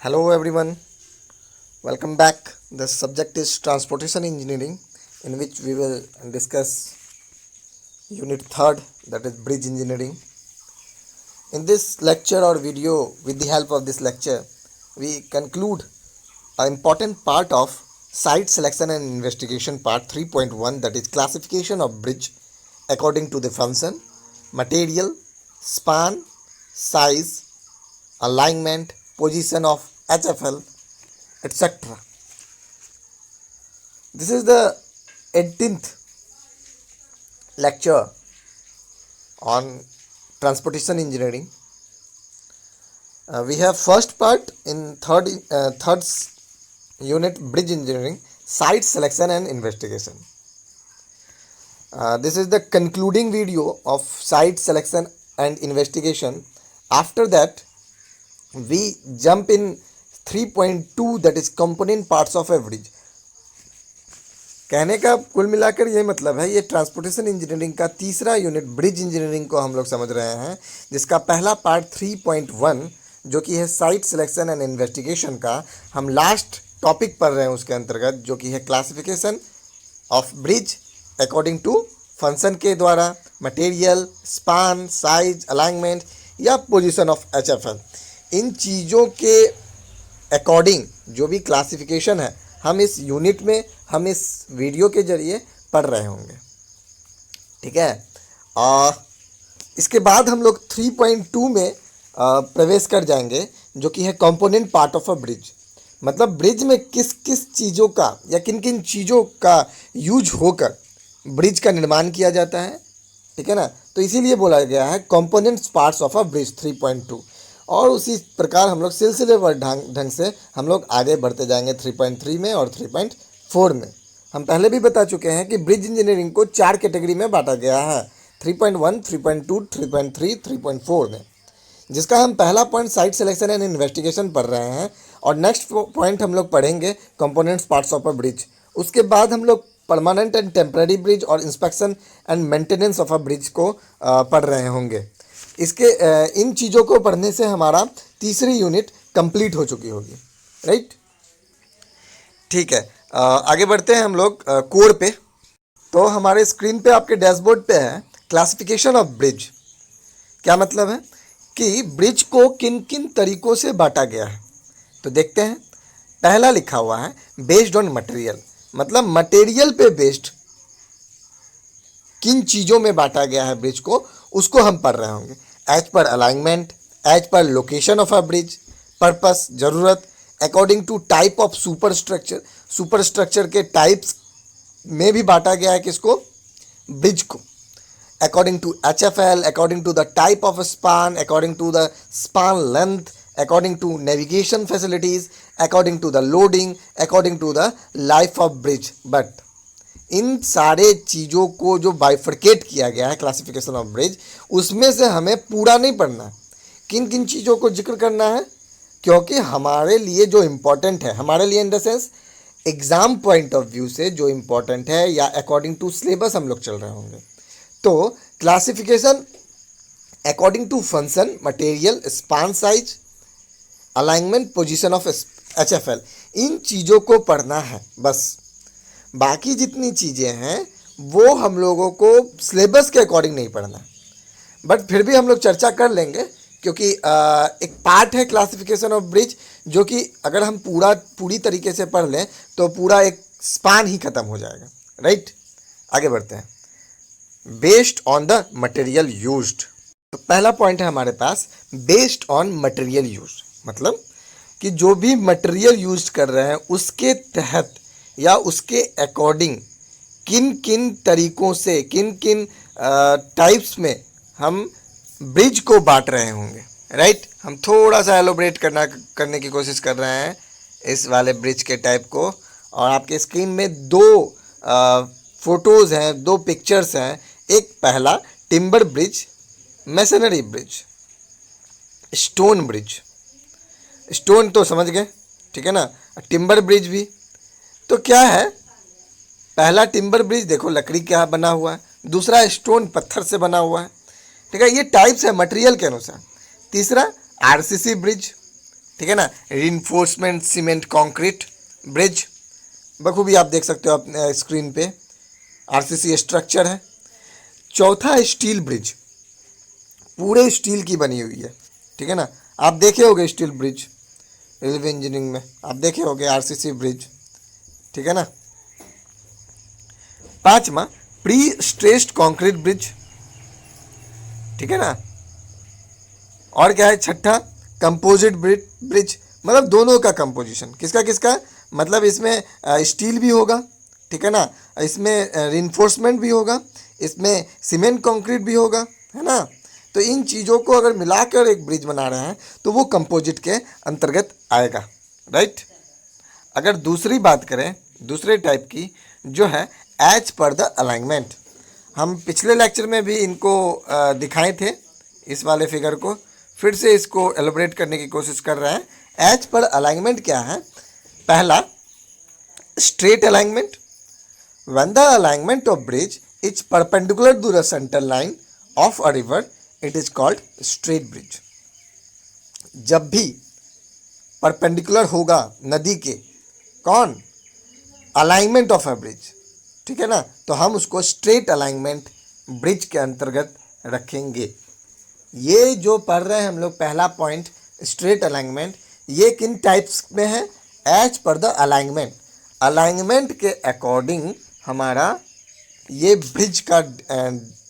Hello everyone, welcome back. The subject is transportation engineering, in which we will discuss unit third, that is bridge engineering. In this lecture or video, with the help of this lecture, we conclude an important part of site selection and investigation part 3.1, that is classification of bridge according to the function, material, span, size, alignment, position of HFL, etc. This is the 18th lecture on transportation engineering. We have first part in third unit bridge engineering, site selection and investigation. This is the concluding video of site selection and investigation. After that, we jump in 3.2, that is component parts of a bridge. कहने का कुल मिलाकर ये मतलब है, ये transportation engineering का तीसरा यूनिट ब्रिज इंजीनियरिंग को हम लोग समझ रहे हैं, जिसका पहला पार्ट 3.1 जो कि है साइट सिलेक्शन एंड इन्वेस्टिगेशन का, हम लास्ट टॉपिक पढ़ रहे हैं उसके अंतर्गत, जो कि है classification of bridge according to function के द्वारा, मटेरियल, स्पान, साइज, अलाइनमेंट या पोजीशन ऑफ HFL। इन चीज़ों के अकॉर्डिंग जो भी क्लासिफिकेशन है, हम इस यूनिट में, हम इस वीडियो के जरिए पढ़ रहे होंगे। ठीक है, इसके बाद हम लोग 3.2 में प्रवेश कर जाएंगे, जो कि है component part of a bridge. मतलब ब्रिज में किस किस चीज़ों का या किन किन चीज़ों का यूज होकर ब्रिज का निर्माण किया जाता है। ठीक है ना, तो इसीलिए बोला गया है components parts of a bridge 3.2। और उसी प्रकार हम लोग सिलसिलेवार ढंग से हम लोग आगे बढ़ते जाएंगे 3.3 में और 3.4 में। हम पहले भी बता चुके हैं कि ब्रिज इंजीनियरिंग को 4 कैटेगरी में बांटा गया है, 3.1, 3.2, 3.3, 3.4 में, जिसका हम पहला point site selection and investigation पढ़ रहे हैं। और नेक्स्ट पॉइंट हम लोग पढ़ेंगे components parts of a bridge. उसके बाद हम लोग परमानेंट एंड टेम्पररी ब्रिज और inspection and maintenance of a bridge को पढ़ रहे होंगे। इसके इन चीज़ों को पढ़ने से हमारा तीसरी यूनिट कंप्लीट हो चुकी होगी। राइट, ठीक है, आगे बढ़ते हैं हम लोग कोड पे। तो हमारे स्क्रीन पे आपके डैशबोर्ड पे है क्लासिफिकेशन ऑफ ब्रिज। क्या मतलब है कि ब्रिज को किन किन तरीकों से बांटा गया है, तो देखते हैं। पहला लिखा हुआ है बेस्ड ऑन मटेरियल, मतलब मटेरियल पे बेस्ड किन चीज़ों में बांटा गया है ब्रिज को, उसको हम पढ़ रहे होंगे। As per alignment, as per location of a bridge, purpose, ज़रूरत, according to type of super structure, super structure के टाइप्स में भी बांटा गया है किसको, ब्रिज को। According to HFL, according to the type of span, according to the span length, according to navigation facilities, according to the loading, according to the life of bridge. But इन सारे चीज़ों को जो बाइफर्केट किया गया है classification of bridge, उसमें से हमें पूरा नहीं पढ़ना। किन किन चीज़ों को जिक्र करना है, क्योंकि हमारे लिए जो इम्पोर्टेंट है, हमारे लिए in the sense exam point of view से जो इम्पोर्टेंट है, या अकॉर्डिंग टू सिलेबस हम लोग चल रहे होंगे। तो classification according to function, material, span, size, alignment, position of HFL, इन चीज़ों को पढ़ना है बस। बाकी जितनी चीज़ें हैं वो हम लोगों को सिलेबस के अकॉर्डिंग नहीं पढ़ना, बट फिर भी हम लोग चर्चा कर लेंगे, क्योंकि एक पार्ट है क्लासिफिकेशन ऑफ ब्रिज, जो कि अगर हम पूरी तरीके से पढ़ लें तो पूरा एक स्पान ही खत्म हो जाएगा। राइट, आगे बढ़ते हैं। Based on the material used, तो पहला पॉइंट है हमारे पास बेस्ड ऑन मटेरियल यूज्ड, मतलब कि जो भी मटेरियल यूज कर रहे हैं उसके तहत या उसके अकॉर्डिंग किन किन तरीकों से, किन किन टाइप्स में हम ब्रिज को बांट रहे होंगे। राइट, हम थोड़ा सा एलोबरेट करने की कोशिश कर रहे हैं इस वाले ब्रिज के टाइप को। और आपके स्क्रीन में दो फोटोज़ हैं, दो पिक्चर्स हैं। एक पहला timber bridge, masonry bridge, stone bridge. Stone तो समझ गए, ठीक है ना, टिम्बर ब्रिज भी। तो क्या है, पहला टिम्बर ब्रिज देखो लकड़ी का बना हुआ है, दूसरा स्टोन पत्थर से बना हुआ है। ठीक है, ये टाइप्स है मटेरियल के अनुसार। तीसरा आरसीसी ब्रिज, ठीक है ना। रीइंफोर्समेंट सीमेंट कंक्रीट ब्रिज, बखूबी आप देख सकते हो अपने स्क्रीन पे, आरसीसी स्ट्रक्चर है। चौथा स्टील ब्रिज, पूरे स्टील की बनी हुई है, ठीक है ना। आप देखे होंगे स्टील ब्रिज, रेलवे इंजीनियरिंग में आप देखे होंगे आरसीसी ब्रिज, ठीक है ना। पांचवा प्री स्ट्रेस्ड कंक्रीट ब्रिज, ठीक है ना। और क्या है छठा, कंपोजिट ब्रिज, मतलब दोनों का कंपोजिशन, किसका किसका, मतलब इसमें स्टील भी होगा, ठीक है ना, इसमें रिइंफोर्समेंट भी होगा, इसमें सीमेंट कंक्रीट भी होगा, है ना। तो इन चीज़ों को अगर मिलाकर एक ब्रिज बना रहे हैं तो वो कंपोजिट के अंतर्गत आएगा, राइट। अगर दूसरी बात करें दूसरे टाइप की, जो है एज पर द अलाइनमेंट, हम पिछले लेक्चर में भी इनको दिखाए थे, इस वाले फिगर को फिर से इसको एलोबरेट करने की कोशिश कर रहे हैं। एज पर अलाइनमेंट क्या है, पहला straight alignment, when the alignment of bridge is perpendicular to the centre line of a river it is called straight bridge. जब भी परपेंडिकुलर होगा नदी के, कौन, अलाइनमेंट ऑफ अ ब्रिज, ठीक है ना, तो हम उसको स्ट्रेट अलाइनमेंट ब्रिज के अंतर्गत रखेंगे। ये जो पढ़ रहे हैं हम लोग पहला पॉइंट स्ट्रेट अलाइनमेंट, ये किन टाइप्स में है, as per the alignment, alignment के अकॉर्डिंग हमारा ये ब्रिज का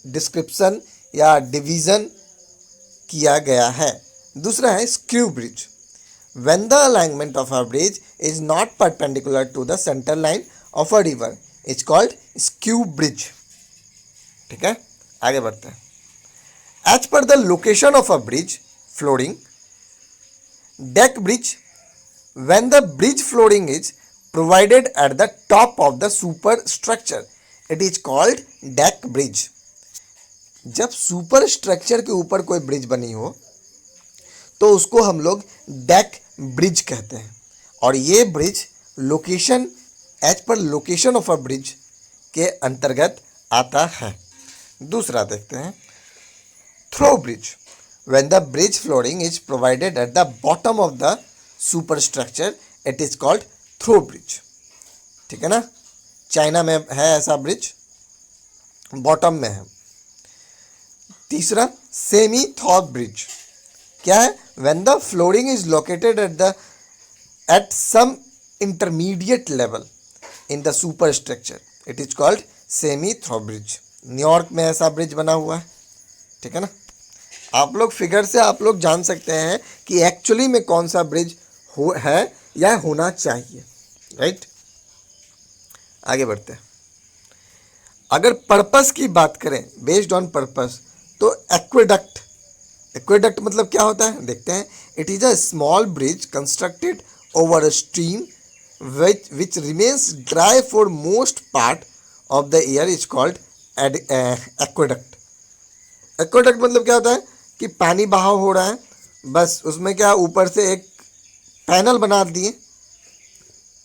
डिस्क्रिप्शन या डिवीज़न किया गया है। दूसरा है screw bridge, when the alignment of a bridge is not perpendicular to the centre line of a river is called screw bridge, ठीक है। आगे बढ़ते हैं। As per the location of a bridge flooring, deck bridge, when the bridge flooring is provided at the top of the super structure it is called deck bridge. जब super structure के ऊपर कोई bridge बनी हो तो उसको हम लोग डेक ब्रिज कहते हैं, और ये bridge location, as per location of a bridge के अंतर्गत आता है। दूसरा देखते हैं through bridge, when the bridge flooring is provided at the bottom of the super structure it is called through bridge, ठीक है ना। चाइना में है ऐसा ब्रिज, बॉटम में है। तीसरा सेमी थॉ ब्रिज, क्या है, when the flooring is located at some intermediate level in the super structure it is called semi through bridge. New York में ऐसा ब्रिज बना हुआ है, ठीक है ना। आप लोग फिगर से आप लोग जान सकते हैं कि एक्चुअली में कौन सा ब्रिज है या होना चाहिए, राइट। आगे बढ़ते हैं। अगर पर्पस की बात करें, बेस्ड ऑन पर्पस, तो एक्वेडक्ट, एक्वेडक्ट मतलब क्या होता है देखते हैं। It is a small bridge constructed over a stream which remains dry for most part of the year is called aqueduct. Aqueduct मतलब क्या होता है कि पानी बहाव हो रहा है, बस उसमें क्या ऊपर से एक पैनल बना दिए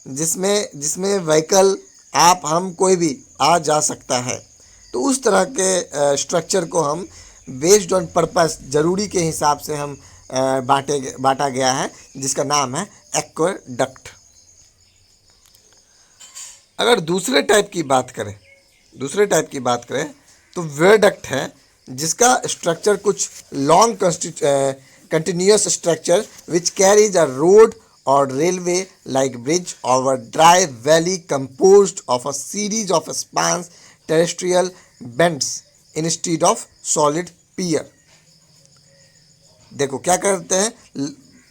जिसमें व्हीकल, आप, हम, कोई भी आ जा सकता है। तो उस तरह के स्ट्रक्चर को हम बेस्ड ऑन पर्पस, ज़रूरी के हिसाब से हम बांटा गया है, जिसका नाम है एक्वेडक्ट। अगर दूसरे टाइप की बात करें तो वियाडक्ट है, जिसका स्ट्रक्चर कुछ long continuous structure which carries a road or railway like bridge over dry valley composed of a series of spans terrestrial bends instead of solid pier। देखो क्या करते हैं,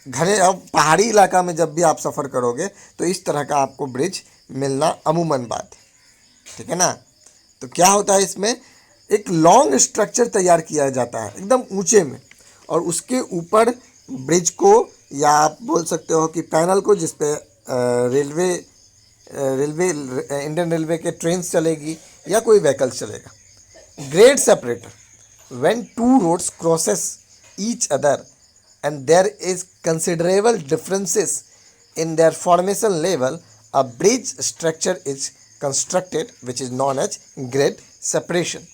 घने, अब पहाड़ी इलाका में जब भी आप सफ़र करोगे तो इस तरह का आपको ब्रिज मिलना अमूमन बात है, ठीक है ना। तो क्या होता है, इसमें एक लॉन्ग स्ट्रक्चर तैयार किया जाता है एकदम ऊंचे में, और उसके ऊपर ब्रिज को, या आप बोल सकते हो कि पैनल को, जिसपे रेलवे इंडियन रेलवे के ट्रेन चलेगी या कोई व्हीकल्स चलेगा। Grade separator, when two roads crosses each other and there is considerable differences in their formation level a bridge structure is constructed which is known as grade separation.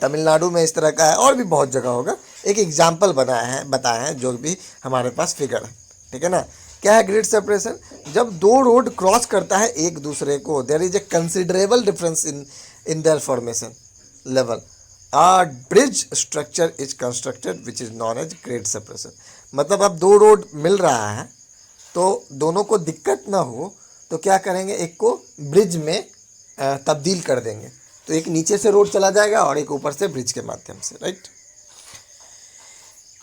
Tamil Nadu में इस तरह का है, और भी बहुत जगह होगा, एक एग्जाम्पल बताया है जो भी हमारे पास फिगर है, ठीक है ना। क्या है ग्रेड सेपरेशन? जब दो रोड क्रॉस करता है एक दूसरे को, there is a considerable difference in their formation level, a bridge structure is constructed which is known as grade separation। मतलब अब दो रोड मिल रहा है तो दोनों को दिक्कत ना हो तो क्या करेंगे, एक को ब्रिज में तब्दील कर देंगे, तो एक नीचे से रोड चला जाएगा और एक ऊपर से ब्रिज के माध्यम से, राइट।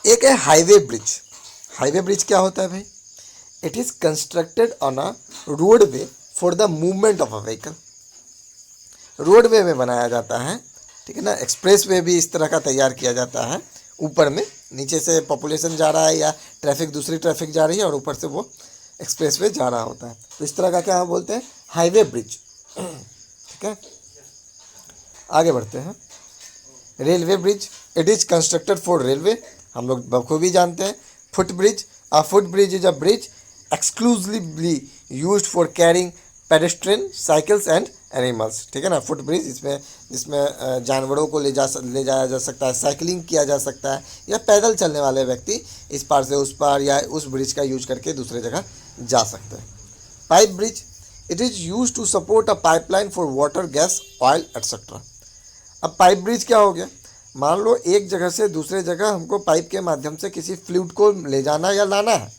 एक है हाईवे ब्रिज। हाईवे ब्रिज क्या होता है भाई? It is constructed on a roadway for the movement of a vehicle. Roadway में बनाया जाता है, ठीक है ना। एक्सप्रेस वे भी इस तरह का तैयार किया जाता है, ऊपर में नीचे से पॉपुलेशन जा रहा है या ट्रैफिक, दूसरी ट्रैफिक जा रही है और ऊपर से वो एक्सप्रेस वे जा रहा होता है, तो इस तरह का क्या बोलते हैं, हाईवे ब्रिज, ठीक है। आगे बढ़ते हैं। Railway bridge, it is constructed for railway, हम लोग बखूबी जानते हैं। Foot bridge, a foot bridge is a bridge exclusively used for carrying pedestrian, cycles and animals, ठीक है ना। फुट ब्रिज जिसमें जानवरों को ले जाया जा सकता है, साइकिलिंग किया जा सकता है, या पैदल चलने वाले व्यक्ति इस पार से उस पार या उस ब्रिज का यूज करके दूसरे जगह जा सकते हैं। Pipe bridge, it is use to support a pipeline for water, gas, oil etcetera. अब पाइप ब्रिज क्या हो गया? मान लो एक जगह से दूसरे जगह हमको पाइप के माध्यम से किसी फ्लूइड को ले जाना या लाना है,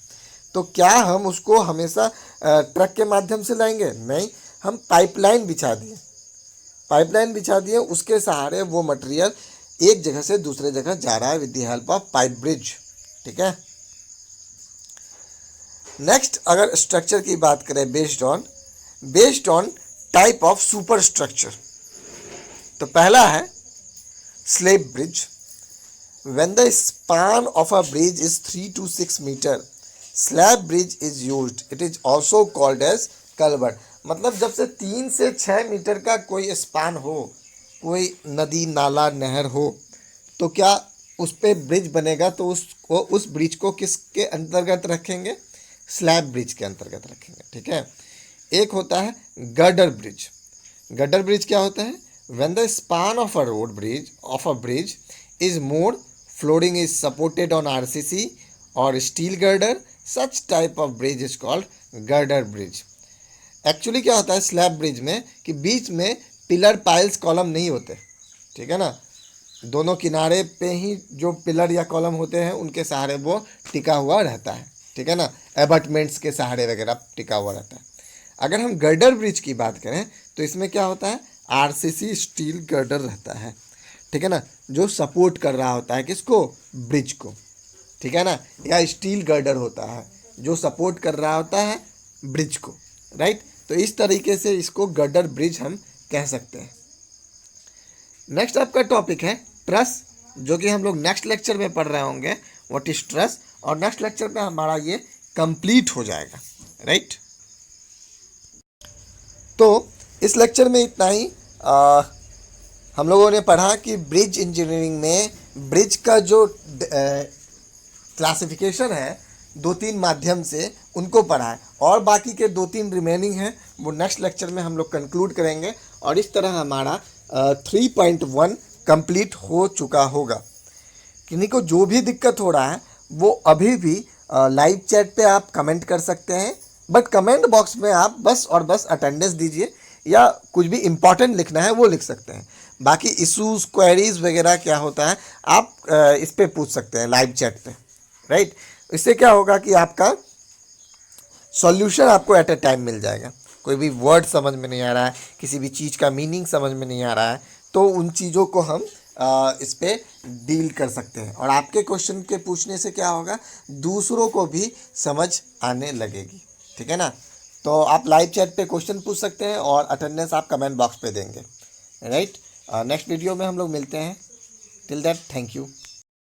तो क्या हम उसको हमेशा ट्रक के माध्यम से लाएंगे? नहीं, हम पाइपलाइन बिछा दिए, उसके सहारे वो मटेरियल एक जगह से दूसरे जगह जा रहा है with the help of pipe bridge, ठीक है। नेक्स्ट अगर स्ट्रक्चर की बात करें, based on type of super structure, तो पहला है slab bridge. When the span of a bridge is 3 to 6 metre, slab bridge is used, it is also called as culvert. मतलब जब से 3 से 6 मीटर का कोई स्पान हो, कोई नदी, नाला, नहर हो, तो क्या उस पर ब्रिज बनेगा तो उस ब्रिज को किसके अंतर्गत रखेंगे? स्लैब ब्रिज के अंतर्गत रखेंगे, ठीक है। एक होता है गर्डर ब्रिज। गर्डर ब्रिज क्या होता है? When the span of a bridge is more, flooring is supported on RCC और steel girder, such type of bridge is called girder bridge. Actually क्या होता है स्लैब ब्रिज में कि बीच में पिलर, पाइल्स, कॉलम नहीं होते, ठीक है ना। दोनों किनारे पे ही जो पिलर या कॉलम होते हैं उनके सहारे वो टिका हुआ रहता है, ठीक है ना। एबटमेंट्स के सहारे वगैरह टिका हुआ रहता है। अगर हम गर्डर ब्रिज की बात करें तो इसमें क्या होता है, आरसीसी स्टील गर्डर रहता है, ठीक है ना, जो सपोर्ट कर रहा होता है किसको? ब्रिज को, ठीक है ना। या स्टील गर्डर होता है जो सपोर्ट कर रहा होता है ब्रिज को, राइट। तो इस तरीके से इसको गर्डर ब्रिज हम कह सकते हैं। नेक्स्ट आपका टॉपिक है ट्रस, जो कि हम लोग नेक्स्ट लेक्चर में पढ़ रहे होंगे व्हाट इज ट्रस, और नेक्स्ट लेक्चर में हमारा ये कंप्लीट हो जाएगा, राइट। तो इस लेक्चर में इतना ही। हम लोगों ने पढ़ा कि ब्रिज इंजीनियरिंग में ब्रिज का जो क्लासिफिकेशन है 2-3 माध्यम से उनको पढ़ा है, और बाकी के 2-3 रिमेनिंग हैं वो नेक्स्ट लेक्चर में हम लोग कंक्लूड करेंगे, और इस तरह हमारा 3.1 कंप्लीट हो चुका होगा। किन्हीं को जो भी दिक्कत हो रहा है वो अभी भी लाइव चैट पे आप कमेंट कर सकते हैं, बट कमेंट बॉक्स में आप बस और बस अटेंडेंस दीजिए, या कुछ भी इम्पॉर्टेंट लिखना है वो लिख सकते हैं। बाकी इश्यूज, क्वेरीज वगैरह क्या होता है आप इस पे पूछ सकते हैं लाइव चैट पे, राइट। इससे क्या होगा कि आपका सॉल्यूशन आपको एट ए टाइम मिल जाएगा। कोई भी वर्ड समझ में नहीं आ रहा है, किसी भी चीज़ का मीनिंग समझ में नहीं आ रहा है, तो उन चीज़ों को हम इस पे डील कर सकते हैं, और आपके क्वेश्चन के पूछने से क्या होगा, दूसरों को भी समझ आने लगेगी, ठीक है ना। तो आप लाइव चैट पे क्वेश्चन पूछ सकते हैं और अटेंडेंस आप कमेंट बॉक्स पे देंगे, राइट। नेक्स्ट वीडियो में हम लोग मिलते हैं। Till that, thank you.